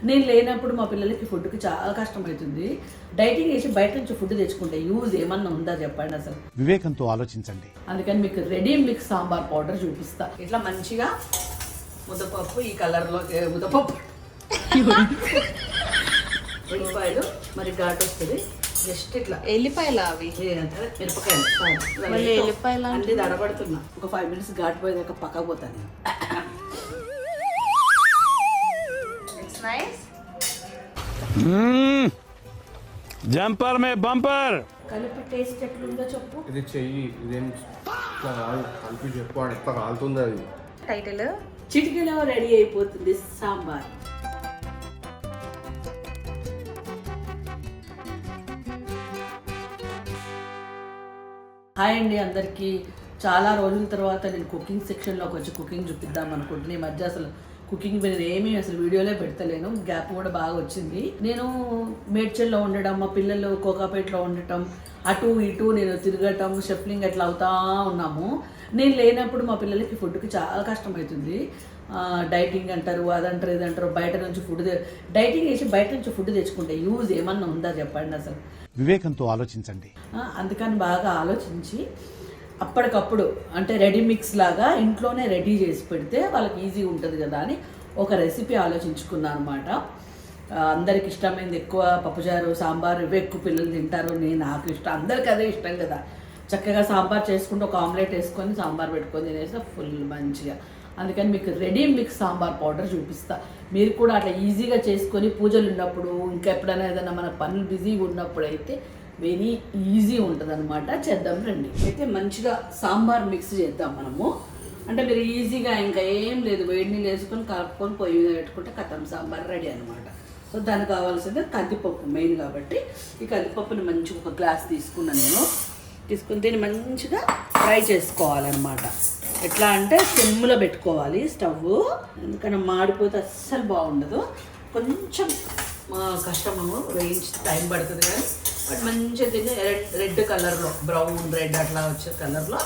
నేను లేనప్పుడు మా పిల్లలకి ఫుడ్కి చాలా కష్టమవుతుంది. డైటింగ్ చేసి బయట నుంచి ఫుడ్ తెచ్చుకుంటే యూజ్ ఏమన్నా ఉందా చెప్పండి అసలు. వివేకంతో ఆలోచించండి. అందుకని మీకు రెడీ మిక్స్ సాంబార్ పౌడర్ చూపిస్తా. ఇట్లా మంచిగా ముద్దపప్పు ఈ కలర్లో ముద్దపప్పు ఉల్లిపాయలు మరి ఘాటు వస్తుంది. జస్ట్ ఇట్లా ఎల్లిపాయలు అవి మిరపకాయలు మళ్ళీ ఎల్లిపాయలు అన్ని దడబడుతున్నా. ఒక 5 minutes ఘాటు పోయేదాకా పక్కకు పోతాను. జంపర్ మే బంపర్. కలిపి టేస్ట్ ఎట్లుందో చెప్పు. ఇది చెయ్యి, ఇదేం కలిపి చెప్పు. వాడు ఎట్లా కాలుతుంది అది. టైటిల్ చిటికలో రెడీ అయిపోతుంది సాంబార్. హాయ్ అండి అందరికీ. చాలా రోజుల తర్వాత నేను కుకింగ్ సెక్షన్లోకి వచ్చి కుకింగ్ చూపిద్దాం అనుకుంటున్నాను. ఈ మధ్య అసలు కుకింగ్ మీద ఏమీ అసలు వీడియోలే పెడతలేను. గ్యాప్ కూడా బాగా వచ్చింది. నేను మేడ్చల్లో ఉండడం, మా పిల్లలు కోకాపేటలో ఉండటం, అటు ఇటు నేను తిరగటం, షఫ్లింగ్ అట్లా అవుతా ఉన్నాము. నేను లేనప్పుడు మా పిల్లలకి ఫుడ్కి చాలా కష్టమవుతుంది. డైటింగ్ అంటారు, అదంటారు, ఇదంటారు. బయట నుంచి ఫుడ్ డైటింగ్ చేసి బయట నుంచి ఫుడ్ తెచ్చుకుంటే యూజ్ ఏమన్నా ఉందా చెప్పండి అసలు. వివేకంతో ఆలోచించండి. అందుకని బాగా ఆలోచించి అప్పటికప్పుడు అంటే రెడీ మిక్స్ లాగా ఇంట్లోనే రెడీ చేసి పెడితే వాళ్ళకి ఈజీగా ఉంటుంది కదా అని ఒక రెసిపీ ఆలోచించుకున్నాను అనమాట. అందరికి ఇష్టమైంది ఎక్కువ పప్పుచారు, సాంబార్ ఇవే ఎక్కువ పిల్లలు తింటారు. నాకు ఇష్టం, అందరికి అదే ఇష్టం కదా. చక్కగా సాంబార్ చేసుకుంటే ఒక ఆమ్లెట్ వేసుకొని సాంబార్ పెట్టుకొని తినేస్తే ఫుల్ మంచిగా. అందుకని మీకు రెడీ మిక్స్ సాంబార్ పౌడర్ చూపిస్తా. మీరు కూడా అట్లా ఈజీగా చేసుకొని పూజలు ఉన్నప్పుడు, ఇంకా ఎప్పుడైనా ఏదైనా మన పనులు బిజీగా ఉన్నప్పుడు అయితే వెరీ ఈజీ ఉంటుంది అనమాట. చేద్దాం రండి. అయితే మంచిగా సాంబార్ మిక్స్ చేద్దాం మనము. అంటే మీరు ఈజీగా ఇంకా ఏం లేదు, వేడి నీళ్ళు వేసుకొని కలుపుకొని పొయ్యి మీద పెట్టుకుంటే కథం సాంబార్ రెడీ అనమాట. సో దానికి కావాల్సింది కందిపప్పు మెయిన్ కాబట్టి ఈ కందిపప్పుని మంచిగా ఒక గ్లాస్ తీసుకున్నాను నేను. తీసుకుని దీన్ని మంచిగా ఫ్రై చేసుకోవాలన్నమాట. ఎట్లా అంటే సిమ్లో పెట్టుకోవాలి స్టవ్, ఎందుకంటే మాడిపోతే అస్సలు బాగుండదు. కొంచెం కష్టము, వేయించి టైం పడుతుంది కానీ బట్ మంచిగా దీన్ని రెడ్ కలర్లో, బ్రౌన్ రెడ్ అట్లా వచ్చే కలర్లో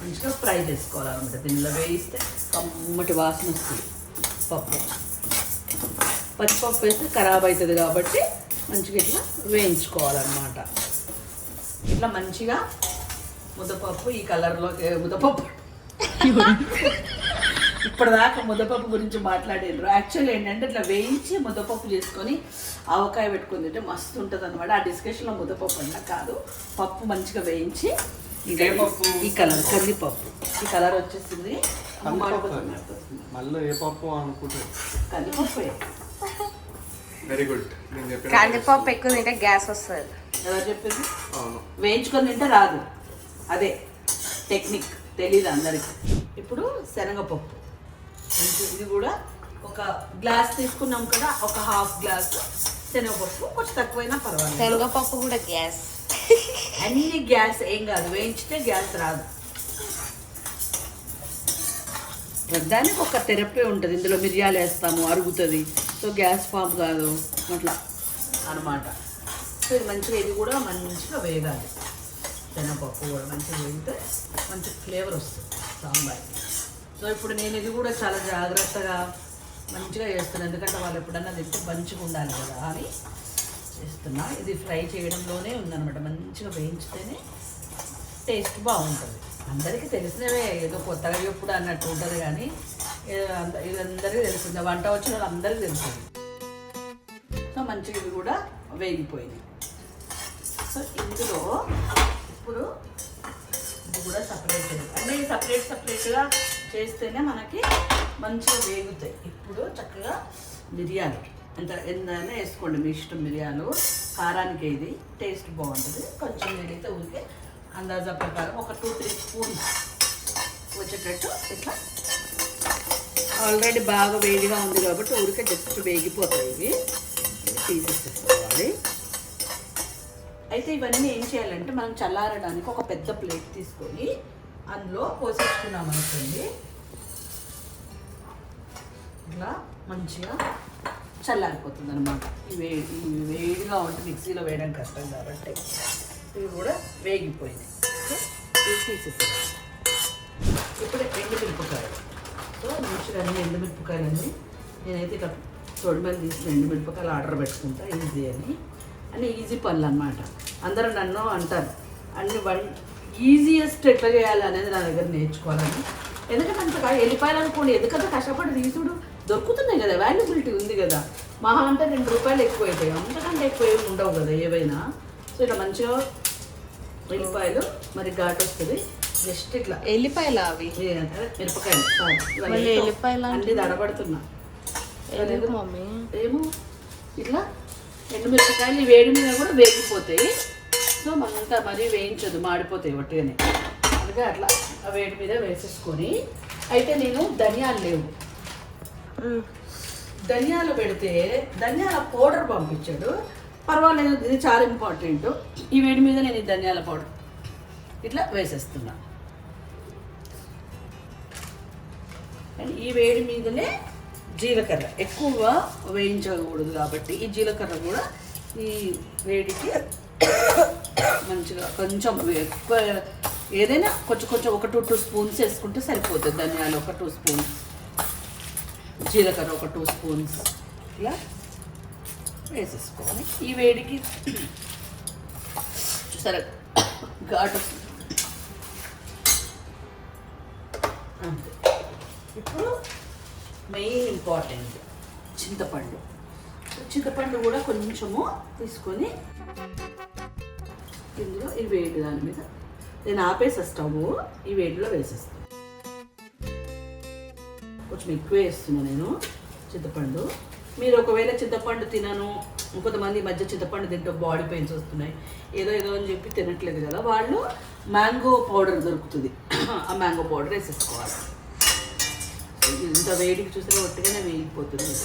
మంచిగా ఫ్రై చేసుకోవాలన్నమాట. దీనిలో వేయిస్తే కమ్మటి వాసన వస్తుంది. పచ్చిపప్పు వేస్తే ఖరాబ్ అవుతుంది కాబట్టి మంచిగా ఇట్లా వేయించుకోవాలన్నమాట. ఇట్లా మంచిగా ముద్దపప్పు ఈ కలర్లో ముద్దపప్పు ఇప్పటిదాకా ముద్దపప్పు గురించి మాట్లాడారు. యాక్చువల్లీ ఏంటంటే ఇట్లా వేయించి ముద్దపప్పు చేసుకొని ఆవకాయ పెట్టుకుని తింటే మస్తు ఉంటుంది అనమాట. ఆ డిస్కషన్లో ముద్దపప్పు అన్నా కాదు, పప్పు మంచిగా వేయించి ఈ కలర్ కందిపప్పు ఈ కలర్ వచ్చేసింది. మళ్ళీ ఏ పప్పు అనుకుంటే కందిపప్పు. Very good. కందిపప్పు ఎక్కువ తింటే గ్యాస్ వస్తుంది. ఎవరు చెప్పింది? వేయించుకొని తింటే రాదు, అదే టెక్నిక్, తెలీదు అందరికీ. ఇప్పుడు శనగపప్పు ఇది కూడా ఒక గ్లాస్ తీసుకున్నాం కదా, ఒక హాఫ్ గ్లాస్ శనగపప్పు, కొంచెం తక్కువైనా పర్వాలేదు. శనగపప్పు కూడా గ్యాస్. అన్ని గ్యాస్ ఏం కాదు, వేయించితే గ్యాస్ రాదు. దానికి ఒక థెరపీ ఉంటుంది. ఇందులో మిరియాలు వేస్తాము, అరుగుతుంది. సో గ్యాస్ ఫామ్ కాదు అట్లా అనమాట. సో ఇది మంచిగా, ఇది కూడా మంచిగా వేగాలి. శనగపప్పు కూడా మంచిగా వేగితే మంచి ఫ్లేవర్ వస్తుంది సాంబార్కి. సో ఇప్పుడు నేను ఇది కూడా చాలా జాగ్రత్తగా మంచిగా చేస్తున్నాను, ఎందుకంటే వాళ్ళు ఎప్పుడన్నా తింటే మంచిగా ఉండాలి కదా అని చేస్తున్నా. ఇది ఫ్రై చేయడంలోనే ఉందన్నమాట. మంచిగా వేయించితేనే టేస్ట్ బాగుంటుంది. అందరికీ తెలిసినవే, ఏదో కొత్తగా ఎప్పుడు అన్నట్టు ఉంటుంది కానీ ఇది అందరికీ తెలుస్తుంది. వంట వచ్చిన వాళ్ళు అందరికీ తెలుస్తుంది. సో మంచిగా ఇది కూడా వేగిపోయింది. సో ఇందులో ఇప్పుడు ఇది కూడా సపరేట్ అన్నీ సపరేట్గా చేస్తేనే మనకి మంచిగా వేగుతాయి. ఇప్పుడు చక్కగా మిరియాలు ఎంతైనా వేసుకోండి, మీ ఇష్టం. మిరియాలు కారానికి ఇది టేస్ట్ బాగుంటుంది. కొంచెం నేనైతే ఊరికే అందాజా ప్రకారం ఒక 2-3 స్పూన్స్ వచ్చేటట్టు ఇట్లా. ఆల్రెడీ బాగా వేడిగా ఉంది కాబట్టి ఊరికే జస్ట్ వేగిపోతాయి. ఇవి తీసేసుకోవాలి. అయితే ఇవన్నీ ఏం చేయాలంటే మనం చల్లారడానికి ఒక పెద్ద ప్లేట్ తీసుకొని అందులో పోసేసుకున్నాం అనుకోండి. ఇట్లా మంచిగా చల్లారిపోతుంది అనమాట. ఇవి వేడిగా ఉంటే మిక్సీలో వేయడం కష్టం కాబట్టి ఇవి కూడా వేగిపోయినాయి. ఇవి తీసేస్తాం. ఇప్పుడు ఎండుమిరపకాయలు. సో మంచిగా అన్ని ఎండుమిరపకాయలన్నీ నేనైతే ఇట్లా తొడిమలు తీసి 2 మిరపకాయలు ఆర్డర్ పెట్టుకుంటా ఈజీ అని ఈజీ పనులు అనమాట. అందరూ నన్ను అంటారు ఈజియెస్ట్ ఎట్లా చేయాలి అనేది నా దగ్గర నేర్చుకోవాలని. ఎందుకంటే అంతగా ఎల్లిపాయలు అనుకోండి ఎందుకంత కష్టపడి తీసుడు దొరుకుతున్నాయి కదా, వాల్యుబిలిటీ ఉంది కదా. మహా అంటే 2 రూపాయలు ఎక్కువ అవుతాయి, అంతకంటే ఎక్కువ ఏమి ఉండవు కదా ఏవైనా. సో ఇట్లా మంచిగా ఎల్లిపాయలు మరి ఘాటు వస్తుంది. జస్ట్ ఇట్లా ఎల్లిపాయలు అవి మిరపకాయలు మళ్ళీ ఎల్లిపాయలు అన్ని దడబడుతున్నా ఎందుకు మమ్మీ? ఏమో ఇట్లా 2 మిరపకాయలు వేడి మీద కూడా వేగిపోతాయి. సో మనంతా మరీ వేయించదు, మాడిపోతాయి ఒట్టిగానే. అందుకే అట్లా ఆ వేడి మీద వేసేసుకొని. అయితే నేను ధనియాలు లేవు, ధనియాలు పెడితే ధనియాల పౌడర్ పంపించాడు. పర్వాలేదు, ఇది చాలా ఇంపార్టెంట్. ఈ వేడి మీద నేను ఈ ధనియాల పౌడర్ ఇట్లా వేసేస్తున్నా. అండ్ ఈ వేడి మీదనే జీలకర్ర ఎక్కువగా వేయించకూడదు కాబట్టి ఈ జీలకర్ర కూడా ఈ వేడికి మంచిగా కొంచెం ఎక్కువ ఏదైనా కొంచెం కొంచెం 1-2 స్పూన్స్ వేసుకుంటే సరిపోతుంది. ధనియాలు 2 స్పూన్స్, జీలకర్ర 2 స్పూన్స్ ఇలా వేసేసుకోవాలి. ఈ వేడికి చూసారా ఘాటు అంతే. ఇప్పుడు మెయిన్ ఇంపార్టెంట్ చింతపండు కూడా కొంచెము తీసుకొని ఇందులో ఈ వేడి దాని మీద నేను ఆపేసా స్టవ్, ఈ వేడిలో వేసేస్తాను. కొంచెం ఎక్కువ వేస్తున్నాను నేను చింతపండు. మీరు ఒకవేళ చింతపండు తినను, కొంతమంది ఈ మధ్య చింతపండు తింటే బాడీ పెయిన్స్ వస్తున్నాయి ఏదో అని చెప్పి తినట్లేదు కదా, వాళ్ళు మ్యాంగో పౌడర్ దొరుకుతుంది, ఆ మ్యాంగో పౌడర్ వేసేసుకోవాలి. ఇంత వేడికి చూస్తే ఒట్టిగానే వేగిపోతుంది.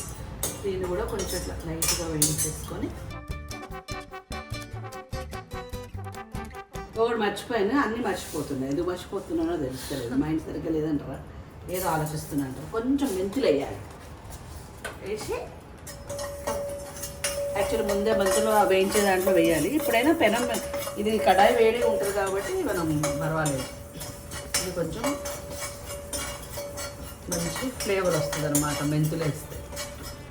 దీన్ని కూడా కొంచెం ఇట్లా లైట్గా వేయించేసుకొని. ఒకటి మర్చిపోయాను, అన్నీ మర్చిపోతున్నాయి. ఎందుకు మర్చిపోతున్నానో తెలుస్తలేదు, మైండ్ సరిగ్గా లేదంటారా, ఏదో ఆలోచిస్తున్నా అంటారు. కొంచెం మెంతులు వేయాలి, వేసి యాక్చువల్లీ ముందే మెంతులు వేయించే దాంట్లో వేయాలి. ఇప్పుడైనా పెనం ఇది కడాయి వేడి ఉంటుంది కాబట్టి మనం పర్వాలేదు. ఇది కొంచెం మంచి ఫ్లేవర్ వస్తుంది అనమాట మెంతులు వేస్తే.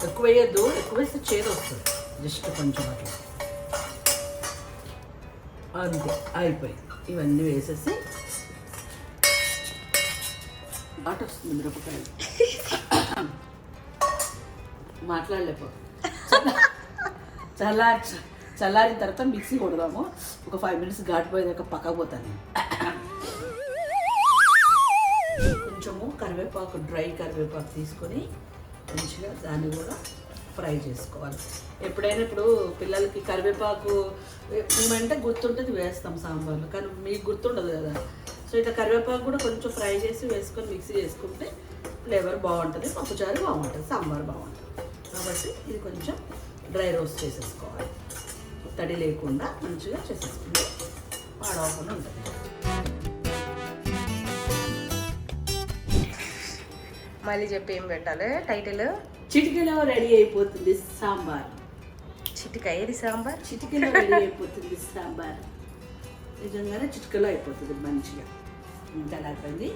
ఎక్కువ వేయద్దు, ఎక్కువ వేస్తే చేదు వస్తుంది. జస్ట్ కొంచెం అట్లా అంతే అయిపోయింది. ఇవన్నీ వేసేసి మాట వస్తుంది మిరపకాయలు మాట్లాడలేకపో. చల్లారిన తర్వాత మిక్సీ కొడదాము. ఒక 5 మినిట్స్ ఘాటిపోయేదాకా పక్కపోతాను. కొంచెము కరివేపాకు, డ్రై కరివేపాకు తీసుకొని మంచిగా దాన్ని కూడా ఫ్రై చేసుకోవాలి. ఎప్పుడైనా ఇప్పుడు పిల్లలకి కరివేపాకు మేమంటే గుర్తుంటుంది వేస్తాం సాంబార్లో, కానీ మీకు గుర్తుండదు కదా. సో ఇట్లా కరివేపాకు కూడా కొంచెం ఫ్రై చేసి వేసుకొని మిక్సీ చేసుకుంటే ఫ్లేవర్ బాగుంటుంది, పప్పుచారు బాగుంటుంది, సాంబార్ బాగుంటుంది. కాబట్టి ఇది కొంచెం డ్రై రోస్ట్ చేసేసుకోవాలి, తడి లేకుండా మంచిగా చేసేసుకుంటే పాడవకుండా ఉంటుంది. మళ్ళీ చెప్పి ఏం పెట్టాలి టైటిల్? చిటికెలో రెడీ అయిపోతుంది సాంబార్. చిటిక ఏది సాంబార్? చిటికెలో రెడీ అయిపోతుంది సాంబార్. నిజంగానే చిటికెలో అయిపోతుంది మంచిగా. ఇంకా అయిపోయింది.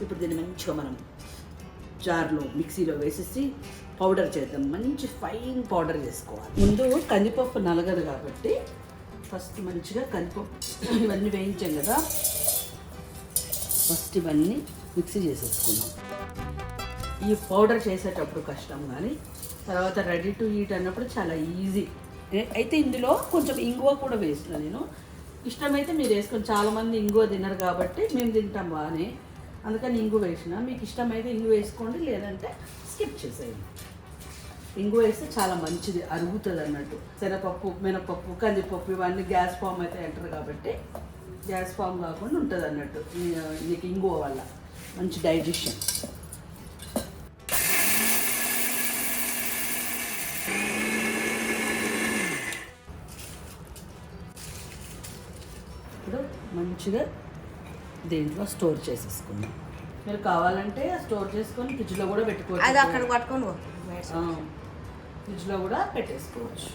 ఇప్పుడు దీన్ని మంచిగా మనం జార్లో మిక్సీలో వేసేసి పౌడర్ చేద్దాం. మంచి ఫైన్ పౌడర్ చేసుకోవాలి. ముందు కందిపప్పు నలగదు కాబట్టి ఫస్ట్ మంచిగా కందిపప్పు ఇవన్నీ వేయించాం కదా, ఫస్ట్ ఇవన్నీ మిక్సీ చేసేసుకున్నాం. ఈ పౌడర్ చేసేటప్పుడు కష్టం, కానీ తర్వాత రెడీ టు ఈట్ అన్నప్పుడు చాలా ఈజీ. అయితే ఇందులో కొంచెం ఇంగువ కూడా వేసిన నేను. ఇష్టమైతే మీరు వేసుకొని, చాలామంది ఇంగువ తినరు కాబట్టి మేము తింటాం బాగానే, అందుకని ఇంగు వేసిన. మీకు ఇష్టమైతే ఇంగు వేసుకోండి, లేదంటే స్కిప్ చేసేయండి. ఇంగు వేస్తే చాలా మంచిది, అరుగుతుంది అన్నట్టు. శనగపప్పు, మినపప్పు, కందిపప్పు ఇవన్నీ గ్యాస్ ఫామ్ అయితే అంటారు కాబట్టి గ్యాస్ ఫామ్ కాకుండా ఉంటుంది అన్నట్టు నీకు ఇంగువ వల్ల మంచి డైజెషన్. ఇప్పుడు మంచిగా దేంట్లో స్టోర్ చేసేసుకుందాం. మీరు కావాలంటే స్టోర్ చేసుకొని ఫ్రిడ్జ్లో కూడా పెట్టుకోవచ్చు. అది అక్కడ పట్టుకోను, ఫ్రిడ్జ్లో కూడా పెట్టేసుకోవచ్చు.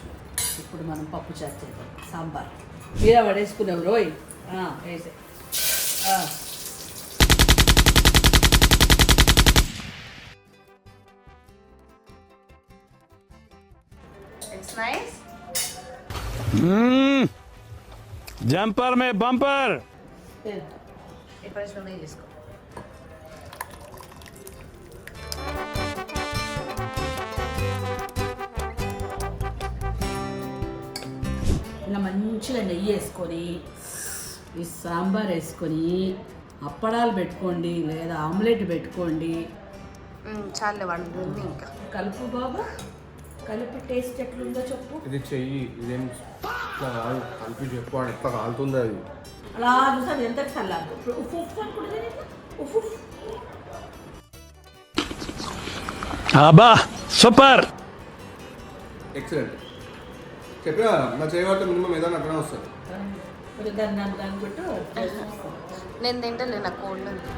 ఇప్పుడు మనం పప్పు చారు చేద్దాం. సాంబార్ మీద పడేసుకున్నాం రోయ్, వేసే ఇట్స్ నైస్. जंपर में बम्पर ఇప్పటి నుంచి నువ్వే చేసుకో. ఇలా మంచిగా నెయ్యి వేసుకొని ఈ సాంబార్ వేసుకొని అప్పడాలు పెట్టుకోండి లేదా ఆమ్లెట్ పెట్టుకోండి. చాలే వండుతుంది ఇంకా. కలుపు బాబు, కలిపి టేస్ట్ ఎట్లుందో చెప్పు. ఇది చెయ్యి, ఇదేం ఇట్లా కాదు, కలిపి చెప్పు అని ఎట్లా కాలుతుంది అది. అలా చూసాను ఎంత చల్లారు. ఇప్పుడు ఉప్పు ఉప్పు అనుకుంటుంది ఉప్పు. आबा सुपर ఎక్సలెంట్. చెప్పినా నా చేయబడితే మినిమం ఏదైనా అక్కడే వస్తుంది. దాన్ని పెట్టు. నేను తింటలే, నాకు కోల్డ్ ఉంది.